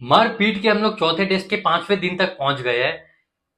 मार पीट के हम लोग चौथे टेस्ट के 5वें दिन तक पहुंच गए हैं।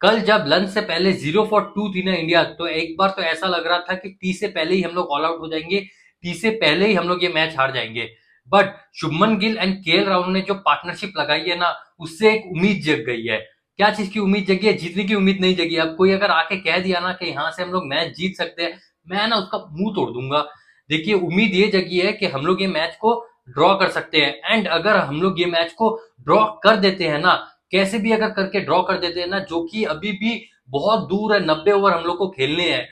कल जब लंच से पहले 0 for 2 थी ना इंडिया, तो एक बार तो ऐसा लग रहा था कि टी से पहले ही हम लोग ऑल आउट हो जाएंगे, टी से पहले ही हम लोग ये मैच हार जाएंगे। But Shubman Gill and KL Rahul ने जो पार्टनरशिप लगाई है ना, उससे एक उम्मीद जग गई है। क्या चीज की उम्मीद जगी है? जीतने की उम्मीद नहीं जगी। अब कोई अगर आके कह दिया ना कि यहाँ से हम लोग मैच जीत सकते हैं, मैं ना उसका मुंह तोड़ दूंगा। देखिए, उम्मीद ये जगी है कि हम लोग ये मैच को ड्रॉ कर सकते हैं। एंड अगर हम लोग ये मैच को ड्रॉ कर देते हैं ना, कैसे भी अगर करके ड्रॉ कर देते हैं ना, जो कि अभी भी बहुत दूर है, 90 ओवर हम लोग को खेलने हैं,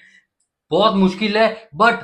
बहुत मुश्किल है। बट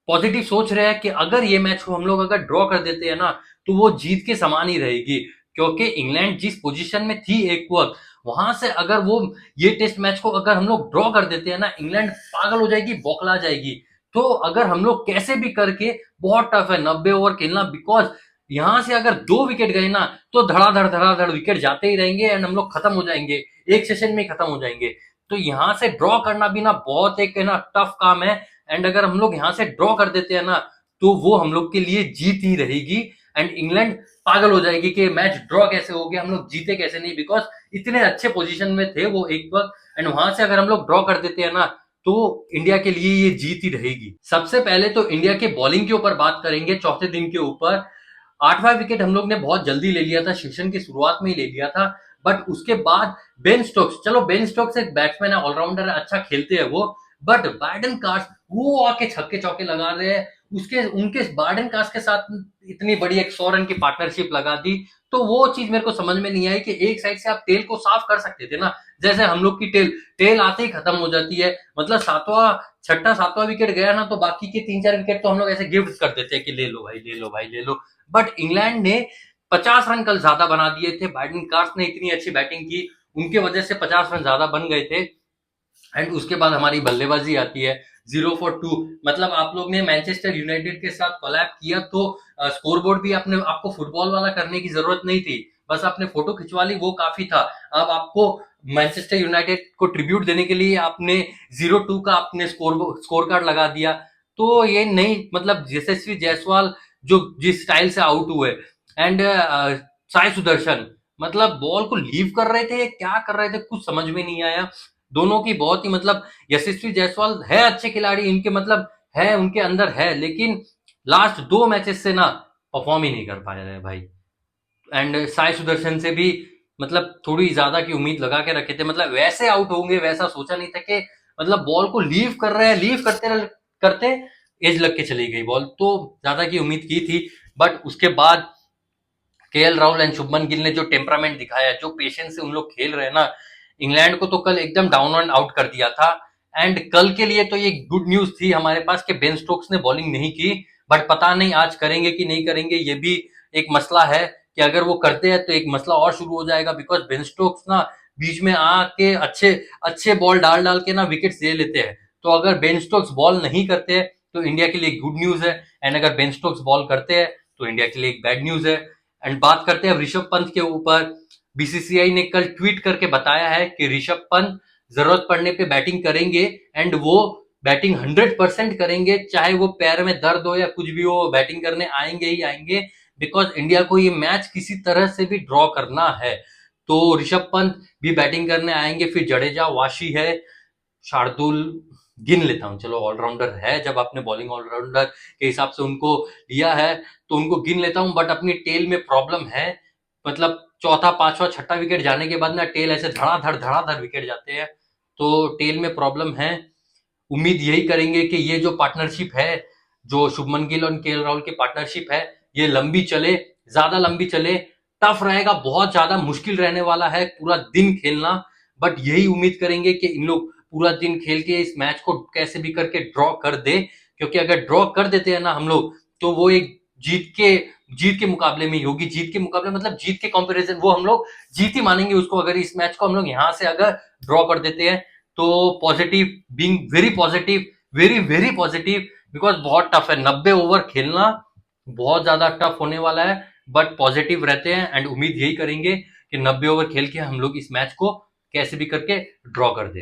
पॉजिटिव सोच रहे हैं कि अगर ये मैच को हम लोग अगर ड्रॉ कर देते हैं ना, तो वो जीत के समान ही रहेगी। क्योंकि इंग्लैंड जिस पोजीशन में थी एक वक्त, वहां से अगर वो ये टेस्ट मैच को अगर हम लोग ड्रॉ कर देते हैं ना, इंग्लैंड पागल हो जाएगी, बौखला जाएगी। तो अगर हम लोग कैसे भी करके, बहुत टफ है 90 ओवर खेलना, बिकॉज यहां से अगर 2 विकेट गए ना, तो धड़ाधड़ विकेट जाते ही रहेंगे एंड हम लोग खत्म हो जाएंगे, एक सेशन में खत्म हो जाएंगे। तो यहाँ से ड्रॉ करना भी ना बहुत एक है ना टफ काम है। एंड अगर हम लोग यहाँ से ड्रॉ कर देते हैं ना, तो वो हम लोग के लिए जीत ही रहेगी। एंड इंग्लैंड पागल हो जाएगी कि मैच ड्रॉ कैसे हो गया, हम लोग जीते कैसे नहीं, बिकॉज इतने अच्छे पोजीशन में थे वो एक वक्त। एंड वहां से अगर हम लोग ड्रॉ कर देते हैं ना, तो इंडिया के लिए ये जीत ही रहेगी। सबसे पहले तो इंडिया के बॉलिंग के ऊपर बात करेंगे चौथे दिन के ऊपर। 8वां विकेट हम लोग ने बहुत जल्दी ले लिया था, सेशन की शुरुआत में ही ले लिया था। बट उसके बाद बेन स्टोक्स, चलो बेन स्टोक्स एक बैट्समैन है, ऑलराउंडर है, अच्छा खेलते हैं वो। बट बार्डन कास्ट वो आके छक्के चौके लगा रहे हैं, उसके उनके बार्डन कास्ट के साथ इतनी बड़ी एक 100 रन की पार्टनरशिप लगा दी। तो वो चीज मेरे को समझ में नहीं आई कि एक साइड से आप टेल को साफ कर सकते थे ना। जैसे हम लोग की टेल टेल आते ही खत्म हो जाती है, मतलब छठा सातवां विकेट गया ना, तो बाकी के 3 4 विकेट तो हम लोग ऐसे गिफ्ट कर देते हैं कि ले लो भाई, ले लो भाई, ले लो। बट इंग्लैंड ने 50 रन कल ज्यादा बना दिए थे, बाइडन कार्स ने इतनी अच्छी बैटिंग की, उनके वजह से 50 रन ज्यादा बन गए थे। एंड उसके बाद हमारी बल्लेबाजी आती है 0 for 2। मतलब आप लोग ने मैनचेस्टर यूनाइटेड के साथ कोलैब किया, तो स्कोरबोर्ड भी आपने आपको फुटबॉल वाला करने की जरूरत नहीं थी, बस आपने फोटो खिंचवा ली, वो काफी था। अब आपको मैनचेस्टर यूनाइटेड को ट्रिब्यूट देने के लिए आपने 0-2 का आपने स्कोर कार्ड लगा दिया। तो ये नहीं, मतलब यशस्वी जायसवाल जो जिस स्टाइल से आउट हुए, एंड साई सुदर्शन, मतलब बॉल को लीव कर रहे थे, क्या कर रहे थे कुछ समझ में नहीं आया। दोनों की बहुत ही, मतलब यशस्वी जायसवाल है अच्छे खिलाड़ी, इनके मतलब है, उनके अंदर है, लेकिन लास्ट 2 मैचेस से ना परफॉर्म ही नहीं कर पा रहे हैं भाई। एंड साई सुदर्शन से भी मतलब थोड़ी ज्यादा की उम्मीद लगा के रखे थे, मतलब वैसे आउट होंगे वैसा सोचा नहीं था कि मतलब बॉल को लीव कर रहे हैं, लीव करते करते एज लग के चली गई बॉल, तो ज्यादा की उम्मीद की थी। बट उसके बाद केएल राहुल एंड शुभमन गिल ने जो टेम्परामेंट दिखाया, जो पेशेंस से उन लोग खेल रहे हैं ना, इंग्लैंड को तो कल एकदम डाउन एंड आउट कर दिया था। एंड कल के लिए तो ये गुड न्यूज थी हमारे पास कि बेन स्टोक्स ने बॉलिंग नहीं की। बट पता नहीं आज करेंगे कि नहीं करेंगे, ये भी एक मसला है कि अगर वो करते हैं तो एक मसला और शुरू हो जाएगा, बिकॉज बेन स्टोक्स ना बीच में आके अच्छे अच्छे बॉल डाल डाल के ना विकेट ले लेते हैं। तो अगर बेन स्टोक्स बॉल नहीं करते हैं तो इंडिया के लिए गुड न्यूज है, एंड अगर बेन स्टोक्स बॉल करते हैं तो इंडिया के लिए एक बैड न्यूज है। एंड बात करते हैं ऋषभ पंत के ऊपर। बीसीसीआई ने कल ट्वीट करके बताया है कि ऋषभ पंत जरूरत पड़ने पे बैटिंग करेंगे, एंड वो बैटिंग 100% करेंगे, चाहे वो पैर में दर्द हो या कुछ भी हो, बैटिंग करने आएंगे ही आएंगे। बिकॉज इंडिया को ये मैच किसी तरह से भी ड्रॉ करना है। तो ऋषभ पंत भी बैटिंग करने आएंगे, फिर जडेजा, वाशी है, शार्दुल, गिन लेता हूँ, चलो ऑलराउंडर है, जब आपने बॉलिंग ऑलराउंडर के हिसाब से उनको लिया है तो उनको गिन लेता हूँ। बट अपनी टेल में प्रॉब्लम है, मतलब चौथा पांचवा छठा विकेट जाने के बाद ना टेल ऐसे धड़ाधड़ विकेट जाते हैं, तो टेल में प्रॉब्लम है। उम्मीद यही करेंगे कि ये जो पार्टनरशिप है, जो शुभमन गिल और केएल राहुल की पार्टनरशिप है, ये लंबी चले, ज्यादा लंबी चले। टफ रहेगा, बहुत ज्यादा मुश्किल रहने वाला है पूरा दिन खेलना। बट यही उम्मीद करेंगे कि इन लोग पूरा दिन खेल के इस मैच को कैसे भी करके ड्रॉ कर दे। क्योंकि अगर ड्रॉ कर देते हैं ना हम लोग, तो वो एक जीत के मुकाबले में ही होगी। जीत के मुकाबले मतलब जीत के कंपैरिजन, वो हम लोग जीत ही मानेंगे उसको, अगर इस मैच को हम लोग यहाँ से अगर ड्रॉ कर देते हैं। तो positive, being very positive, very very positive, because बहुत टफ है 90 ओवर खेलना, बहुत ज्यादा टफ होने वाला है। बट पॉजिटिव रहते हैं एंड उम्मीद यही करेंगे कि 90 ओवर खेल के हम लोग इस मैच को कैसे भी करके ड्रॉ कर दे।